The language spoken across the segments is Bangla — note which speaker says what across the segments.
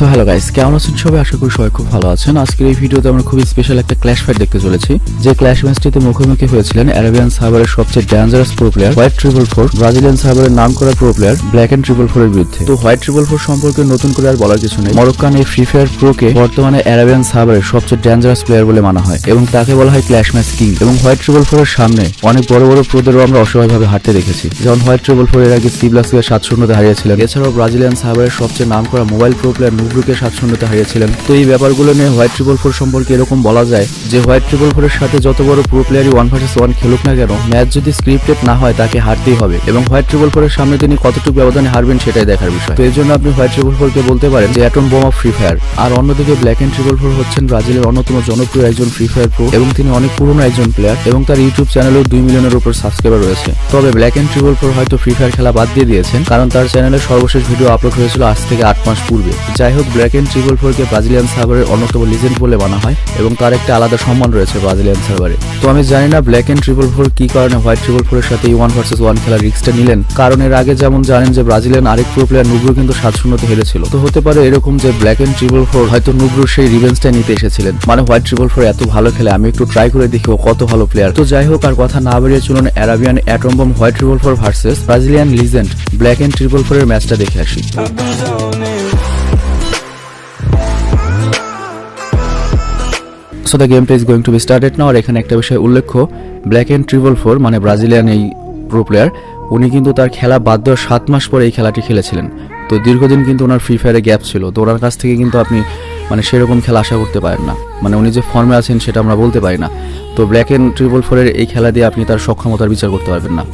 Speaker 1: সো হ্যালো গাইস, কেমন আছেন সবাই? আশা করি সবাই খুব ভালো আছেন। আজকের এই ভিডিওতে আমরা খুবই স্পেশাল একটা ক্ল্যাশ ফাইট দেখতে চলেছি। যে ক্ল্যাশ ম্যাচটিতে মুখোমুখি হয়েছিলেন অ্যারাবিয়ান সার্ভারের সবচেয়ে dangerous pro player white 444, Brazilian সার্ভারের নাম করা প্রো প্লেয়ার ব্ল্যাক এন্ড 444 এর বিরুদ্ধে। তো হোয়াইট 444 সম্পর্কে নতুন করে আর বলার কিছু নেই। মরক্কান এই ফ্রি ফায়ার প্রোকে বর্তমানে অ্যারাবিয়ান সার্ভারের সবচেয়ে ডেঞ্জারাস প্লেয়ার বলে মানা হয় এবং তাকে বলা হয় ক্ল্যাশ ম্যাচ কিং। এবং হোয়াইট 444 এর সামনে অনেক বড় বড় প্রোদেরও আমরা অসহায়ভাবে হারতে দেখেছি, যেমন হোয়াইট 444 এর আগে সিব্লাসকে 7-0 হারিয়েছিলেন। এছাড়াও ব্রাজিলিয়ান সার্ভারের সবচেয়ে নাম করা মোবাইল প্রো প্লেয়ার নুব্রুকে 7-0 হারিয়েছিলেন। তো এই ব্যাপারগুলো নিয়ে হোয়াইট 444 সম্পর্কে এরকম বলা যায় যে হোয়াইট 444 এর সাথে যত বড় প্রো প্লেয়ারই 1vs1 খেলুক না কেন, ম্যাচ যদি স্ক্রিপ্টেড না হয় তাকে হারতেই হবে এবং হোয়াইট 444 এর সামনে তিনি কতটুকু ব্যবধানে হারবেন সেটাই দেখার বিষয়। তো এর জন্য আপনি হোয়াইট 444 কে বলতে পারেন যে atom bomb of Free Fire. আর অন্যদিকে ব্ল্যাক এন্ড 444 হচ্ছেন ব্রাজিলের অন্যতম জনপ্রিয় একজন ফ্রি ফায়ার প্রো এবং তিনি অনেক পুরনো একজন প্লেয়ার এবং তার ইউটিউব চ্যানেলেও 2 মিলিয়নের উপর সাবস্ক্রাইবার রয়েছে। তবে ব্ল্যাক এন্ড 444 হয়তো ফ্রি ফায়ার খেলা বাদ দিয়ে দিয়েছেন, কারণ তার চ্যানেলে সর্বশেষ ভিডিও আপলোড হয়েছিল আজ থেকে 8 মাস পূর্বে। যাই হোক, ব্ল্যাক এন্ড 444 কে ব্রাজিলিয়ান সার্ভারের অন্যতম লিজেন্ড বলে মানা হয় এবং তার একটা আলাদা সম্মান রয়েছে ব্রাজিলিয়ান সার্ভারে। তো আমি জানি না ব্ল্যাক এন্ড 444 কি কারণে হোয়াইট 444 এর সাথে 1vs1 খেলার রিস্কটা নিলেন, কারণ এর আগে যেমন জানেন যে ব্রাজিলিয়ান আরেক প্রো প্লেয়ার নুব্রু কিন্তু 7-0 হেরেছিল। তো হতে পারে এরকম যে ব্ল্যাক এন্ড 444 হয়তো নুব্রুর সেই রিভেঞ্জটা নিতে এসেছিলেন, মানে হোয়াইট 444 এত ভালো খেলে, আমি একটু ট্রাই করে দেখি ও কত ভালো প্লেয়ার। তো যাই হোক, আর কথা না বাড়িয়ে চলুন Arabian atom bomb white 444 versus Brazilian legend black and 444 এর ম্যাচটা দেখে আসি। So the gameplay is going to be started now. আর এখানে একটা বিষয় উল্লেখ্য, ব্ল্যাক এন্ড 444 মানে ব্রাজিলিয়ান এই প্রো প্লেয়ার, উনি কিন্তু তার খেলা বাদ দেওয়ার 7 মাস পরে এই খেলাটি খেলেছিলেন। তো দীর্ঘদিন কিন্তু ওনার ফ্রি ফায়ারে গ্যাপ ছিল। তো ওনার কাছ থেকে কিন্তু আপনি মানে সেরকম খেলা আশা করতে পারেন না, মানে উনি যে ফর্মে আছেন সেটা আমরা বলতে পারি না। তো ব্ল্যাক এন্ড 444 এর এই খেলা দিয়ে আপনি তার সক্ষমতার বিচার করতে পারবেন না,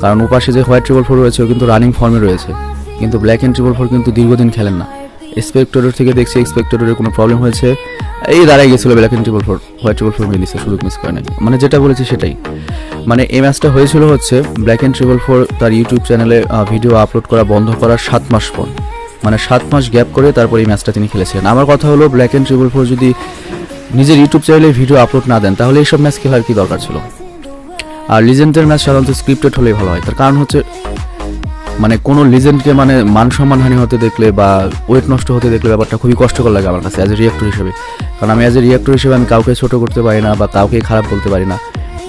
Speaker 1: কারণ ওপাশে যে হোয়াইট 444 রয়েছে ও কিন্তু রানিং ফর্মে রয়েছে, কিন্তু ব্ল্যাক এন্ড 444 কিন্তু দীর্ঘদিন খেলেন না। এক্সপেক্টরের থেকে দেখছি এক্সপেক্টরের কোনো প্রবলেম হয়েছে, এই দাঁড়াই গেছিল ব্ল্যাক এন্ড 444, হোয়াইট 444 মিলিছে, সুযোগ মিস করে নাই। মানে যেটা বলেছি সেটাই, মানে এই ম্যাচটা হয়েছিল হচ্ছে ব্ল্যাক এন্ড 444 তার ইউটিউব চ্যানেলে ভিডিও আপলোড করা বন্ধ করার 7 মাস পর, মানে 7 মাস গ্যাপ করে তারপর এই ম্যাচটা তিনি খেলেছিলেন। আমার কথা হলো, ব্ল্যাক এন্ড 444 যদি নিজের ইউটিউব চ্যানেলে ভিডিও আপলোড না দেন তাহলে এইসব ম্যাচ খেলার কি দরকার ছিল? আর লিজেন্ডের ম্যাচ সাধারণত স্ক্রিপ্টেড হলেই ভালো হয়। তার কারণ হচ্ছে মানে কোনো লিজেন্ডকে মানে মান সম্মানহানি হতে দেখলে বা ওয়েট নষ্ট হতে দেখলে ব্যাপারটা খুবই কষ্টকর লাগে আমার কাছে অ্যাজ এ রিয়েক্টর হিসেবে। কারণ আমি অ্যাজ এ রিয়েক্টর হিসেবে আমি কাউকে ছোট করতে পারি না বা কাউকে খারাপ বলতে পারি না।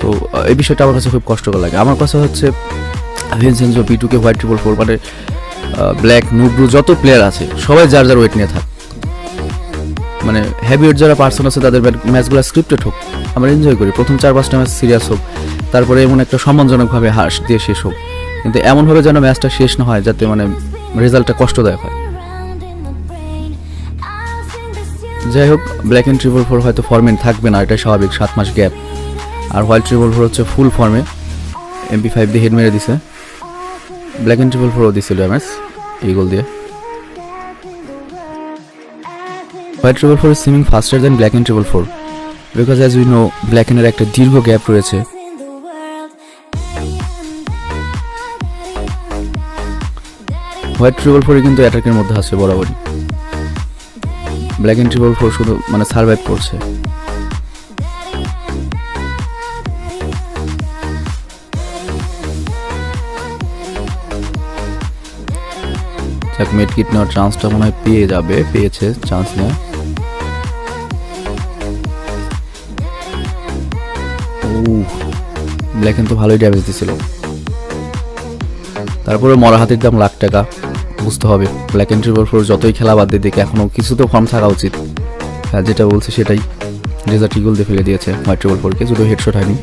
Speaker 1: তো এই বিষয়টা আমার কাছে খুব কষ্টকর লাগে। আমার কাছে হচ্ছে ভিনসেনজো, P2K, হোয়াইট 444 মানে ব্ল্যাক, নুব্রু যত প্লেয়ার আছে সবাই যার যার ওয়েট নিয়ে থাক, মানে হেভি ওয়েট যারা পার্সন আছে তাদের ম্যাচগুলো স্ক্রিপ্টেড হোক, আমরা এনজয় করি। প্রথম 4-5টা ম্যাচ সিরিয়াস হোক, তারপরে এমন একটা সম্মানজনকভাবে হাস দিয়ে শেষ হোক, কিন্তু এমনভাবে যেন ম্যাচটা শেষ না হয় যাতে মানে রেজাল্টটা কষ্টদায়ক হয়। যাই হোক, ব্ল্যাক এন্ড 444 হয়তো ফর্মে থাকবে না, এটা স্বাভাবিক, 7 মাস গ্যাপ। আর হোয়াইট 444 হচ্ছে ফুল ফর্মে, MP5 দিয়ে হেড মেরে দিছে। ব্ল্যাক এন্ড 444 দিছিল ম্যাচ এই গোল দিয়ে। White 444 is seeming faster than black and 444 because as we know black এন্ডের একটা দীর্ঘ গ্যাপ রয়েছে। হোয়াইট 444 কিন্তু অ্যাটাকের মধ্যে আছে বরাবরই, ব্ল্যাক এন্ড 444 শুধু মানে সার্ভাইভ করছে। যাক, মেডকিট নেওয়ার চান্সটা মনে হয় পেয়ে যাবে, পেয়েছে চান্স নেওয়া। ব্ল্যাক এন্ড তো ভালোই ড্যামেজ দিছিল, তারপরে মরা হাতির দাম লাখ টাকা, বুঝতে হবে ব্ল্যাক এন্ড 444 যতই খেলা বাদ দিয়ে দেখে এখনো কিছু তো ফর্ম থাকা উচিত। হ্যাঁ, যেটা বলছে সেটাই, ডেজার্ট ইগল দিয়ে ফেলে দিয়েছে হোয়াইট 444 কে, শুধু হেডশট হয়নি।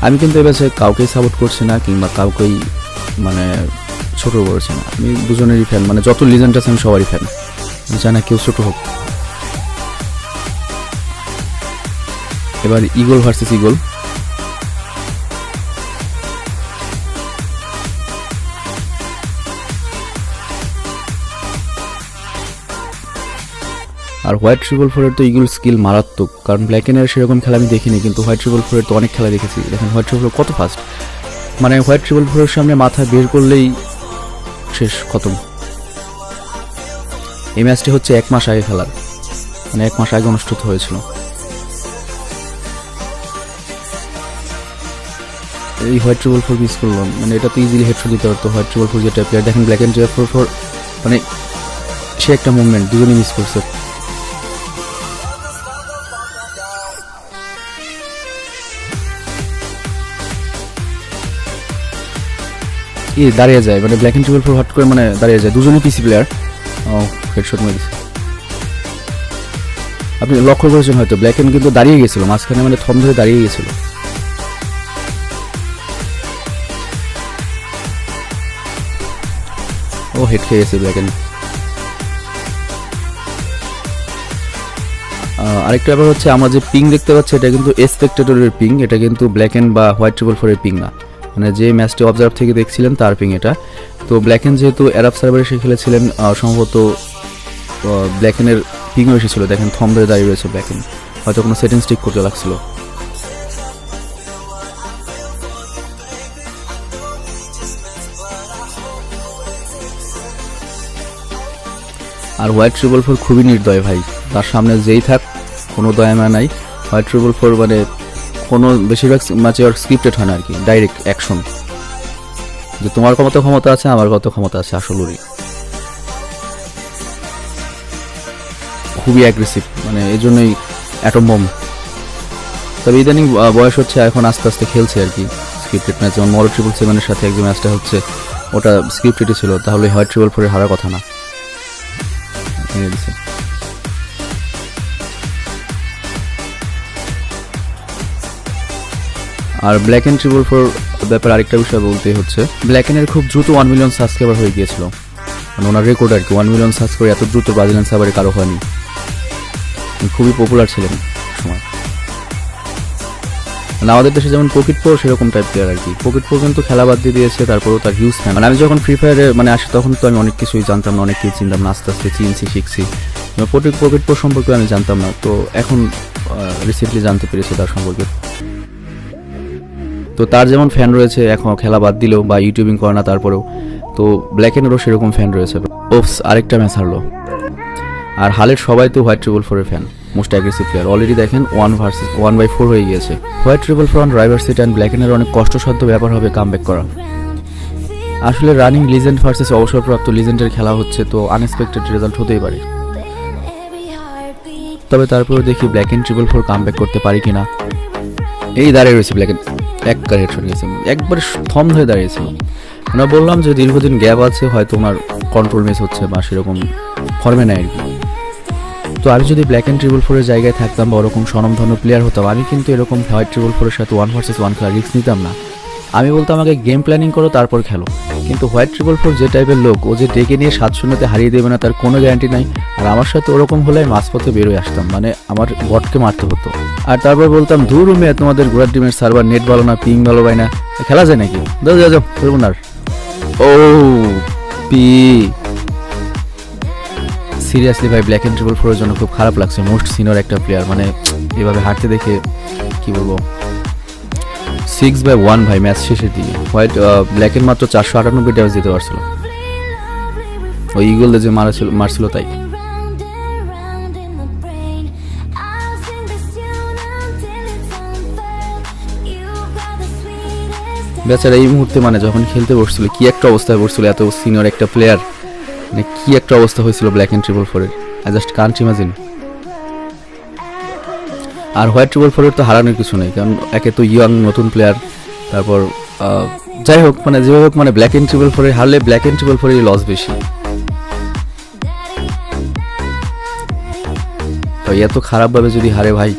Speaker 1: আমি কিন্তু এবার কাউকেই সাপোর্ট করছি না কিংবা কাউকেই মানে ছোট করছি না, আমি দুজনেরই ফ্যান, মানে যত লিজেন্ড আছে আমি সবারই ফ্যান, আমি চাই না কেউ ছোট হোক। এবার ইগল ভার্সেস ইগল, আর হোয়াইট 444 এর তো ইগল স্কিল মারাত্মক, কারণ ব্ল্যাক এন্ডের সেরকম খেলা আমি দেখিনি, কিন্তু হোয়াইট 444 এর তো অনেক খেলা দেখেছি। দেখেন হোয়াইট 444 কত ফাস্ট, মানে হোয়াইট 444 এর সামনে মাথা বের করলেই শেষ, খতম। এই ম্যাচটি হচ্ছে 1 মাস আগে খেলার, মানে 1 মাস আগে অনুষ্ঠিত হয়েছিল। এই হোয়াইট ট্রিপল ফোর মিস করলাম, মানে এটা তো ইজিলি হেডশট দিতে পারতো। হোয়াইট ট্রিপল ফোর যেটা প্লেয়ার দেখেন, black and triple four four মানে সে একটা মুভমেন্ট দুজনেই মিস করছে। দাঁড়িয়ে যায়, মানে black and triple four hot করে মানে দাঁড়িয়ে যায়, দুজনেই পিসি প্লেয়ার। হেডশট মেরে দিচ্ছে। আপনি লক্ষ্য করেছেন হয়তো ব্ল্যাক এন্ড কিন্তু দাঁড়িয়ে গেছিল মাঝখানে, মানে থম ধরে দাঁড়িয়ে গেছিল। ও হেড খেয়ে গেছে ব্ল্যাক এন্ড। আরেকটা ব্যাপার হচ্ছে আমরা যে পিং দেখতে পাচ্ছি এটা কিন্তু স্পেকটেটরের পিং, এটা কিন্তু ব্ল্যাক এন্ড বা হোয়াইট ট্রিপল ফোরের পিং না, মানে যে ম্যাচটি অবজার্ভ থেকে দেখছিলেন তার পিং এটা। তো ব্ল্যাক এন্ড যেহেতু অ্যারাব সার্ভারে এসে খেলেছিলেন, সম্ভবত ব্ল্যাক এন্ডের পিংও এসেছিল। দেখেন থম ধরে দাঁড়িয়ে রয়েছে ব্ল্যাক এন্ড, হয়তো কোনো সেটিংস ঠিক করতে লাগছিল। আর হোয়াইট ট্রিপল ফোর খুবই নির্দয় ভাই, তার সামনে যেই থাক কোনো দয়ামা নাই। হোয়াইট ট্রিপল ফোর মানে কোনো বেশিরভাগ ম্যাচে আর স্ক্রিপ্টেড হয় না আর কি, ডাইরেক্ট অ্যাকশন, যে তোমার কত ক্ষমতা আছে আমার কত ক্ষমতা আছে আসলেই। খুবই অ্যাগ্রেসিভ, মানে এই জন্যই অ্যাটম বম। তবে ইদানিং বয়স হচ্ছে, এখন আস্তে আস্তে খেলছে আর কি স্ক্রিপ্টেড ম্যাচ। যেমন মরো 777-এর সাথে একজন ম্যাচটা হচ্ছে, ওটা স্ক্রিপ্টেডই ছিল, তাহলে হোয়াইট ট্রিপল ফোরের হারার কথা না। আর ব্ল্যাক এন্ড ট্রিপল ফোর ব্যাপারে আরেকটা বিষয় বলতে হচ্ছে, ব্ল্যাক এন্ডের খুব দ্রুত 1 মিলিয়ন সাবস্ক্রাইবার হয়ে গিয়েছিল, মানে ওনার রেকর্ড আর কি। 1 মিলিয়ন সাবস্ক্রাইবার এত দ্রুত ব্রাজিলিয়ান সার্ভারে কারো হয়নি, খুবই পপুলার ছিলেন সময়। মানে আমাদের দেশে যেমন পকেট প্রো সেরকম টাইপ প্লেয়ার আর কি। পকেট প্রো কিন্তু খেলা বাদ দিয়ে দিয়েছে, তারপরেও তার হিউজ ফ্যান। মানে আমি যখন ফ্রি ফায়ারে মানে আসি তখন তো আমি অনেক কিছুই জানতাম না, অনেক কিছু চিনতাম না, আস্তে আস্তে চিনছি শিখছি। পকেট প্রো সম্পর্কে আমি জানতাম না, তো এখন রিসেন্টলি জানতে পেরেছি তার সম্পর্কে। তো তার যেমন ফ্যান রয়েছে, এখন খেলা বাদ দিলেও বা ইউটিউবিং করে না তারপরেও, তো ব্ল্যাক এন্ডেরও সেরকম ফ্যান রয়েছে। ওপস আরেকটা ম্যাচ হারলো। আর হালের সবাই তো হোয়াইট ট্রিপল ফোরের ফ্যান, মোস্ট অ্যাগ্রেসিভ প্লেয়ার। অলরেডি দেখেন 1/4 হয়ে গিয়েছে। White triple four driver seat and black এন্ডের অনেক কষ্টসাধ্য ব্যাপার হবে কামব্যাক করা। আসলে রানিং লিজেন্ড ভার্সেস অবসরপ্রাপ্ত লিজেন্ডের খেলা হচ্ছে, তো আনএক্সপেক্টেড রেজাল্ট হতেই পারে। তবে তারপরেও দেখি black and triple four comeback করতে পারি কিনা। এই দাঁড়িয়ে রয়েছে ব্ল্যাক এন্ড, একবার হেডশট গেছে, একবার থম ধরে দাঁড়িয়েছিল। আমরা বললাম যে দীর্ঘদিন গ্যাপ আছে, হয়তো ওনার কন্ট্রোল মিস হচ্ছে বা সেরকম ফর্মে নেয় আর কি। তো আমি যদি ব্ল্যাক এন্ড ট্রিপল ফোরের জায়গায় থাকতাম বা ওরকম স্বনামধন্য প্লেয়ার হতাম, আমি কিন্তু এরকম হোয়াইট ট্রিপল ফোরের সাথে 1 ভার্সেস 1 খেলা রিস্ক নিতাম না। আমি বলতাম আমাকে গেম প্ল্যানিং করো তারপর খেলো। কিন্তু হোয়াইট ট্রিপল ফোর যে টাইপের লোক, ও যে ডেকে নিয়ে 7-0-তে হারিয়ে দেবে না তার কোনো গ্যারান্টি নাই। আর আমার সাথে ওরকম হলে মাঝপথে বেরোয় আসতাম, মানে আমার বটকে মারতে হতো। আর তারপর বলতাম ধুর রুমে তোমাদের ঘোড়ার টিমের সার্ভার নেট ভালো না, পিং ভালো পাই না, খেলা যায় নাকি, যাও করবো না। ও পি সিরিয়াসলি ভাই, ব্ল্যাক এন্ড ট্রিপল ফোরের জন্য খুব খারাপ লাগছে। মোস্ট সিনিয়র একটা প্লেয়ার, মানে এভাবে হারতে দেখে কি বলবো। 6/1 ভাই ম্যাচ শেষের দিকে। হোয়াইট ব্ল্যাক এন্ড মাত্র 498 ড্যামেজ দিতে পারছিল, ওই ইগল যে মারছিল তাই। বেচারা এই মুহূর্তে মানে যখন খেলতে বসছিল কি একটা অবস্থায় বসছিল, এত সিনিয়র একটা প্লেয়ার, মানে কি একটা অবস্থা হয়েছিল ব্ল্যাক এন্ড ট্রিপল ফোরের, আই জাস্ট কান্ট ইমাজিন। আর হোয়াইট ট্রিপল ফোরের তো হারানোর কিছু নেই, কারণ একে তো ইয়াং নতুন প্লেয়ার। তারপর যাই হোক, মানে যেভাবে হোক, মানে ব্ল্যাক এন্ড ট্রিপল ফোরে হারলে ব্ল্যাক এন্ড ট্রিপল ফোরেরই লস বেশি। তো এত খারাপভাবে যদি হারে ভাই,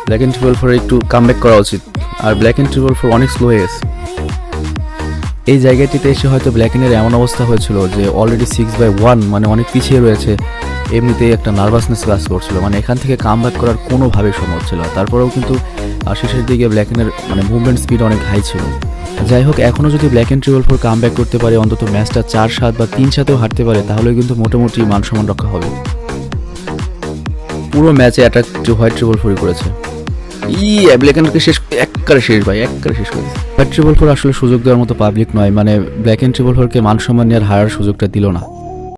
Speaker 1: ব্ল্যাক এন্ড ট্রিপল ফোরে একটু কামব্যাক করা উচিত। আর ব্ল্যাক এন্ড ট্রিপল ফোর অনেক স্লো হয়ে গেছে। এই জায়গাটিতে এসে হয়তো ব্ল্যাক এন্ডের এমন অবস্থা হয়েছিল যে অলরেডি 6/1 মানে অনেক পিছিয়ে রয়েছে, এমনিতেই একটা নার্ভাসনেস কাজ করছিল, মানে এখান থেকে কামব্যাক করার কোনোভাবেই সম্ভব ছিল। তারপরেও কিন্তু শেষের দিকে ব্ল্যাক এন্ডের মানে মুভমেন্ট স্পিড অনেক হাই ছিল। যাই হোক, এখনও যদি black and triple four comeback করতে পারে, অন্তত ম্যাচটা 4-7 বা 3-7-ও হারতে পারে, তাহলে কিন্তু মোটামুটি মানসম্মান রক্ষা হবে। পুরো ম্যাচে অ্যাটাক হোয়াইট ট্রিপল ফোরই করেছে। ব্ল্যাক এন্ডকে একবারে শেষ ভাই, একবারে শেষ করে দিয়েছে। হোয়াইট ট্রিপল ফোর আসলে সুযোগ দেওয়ার মতো পাবলিক নয়, মানে ব্ল্যাক এন্ড ট্রিপল ফোরকে মান সম্মান নিয়ে হারার সুযোগটা দিল না।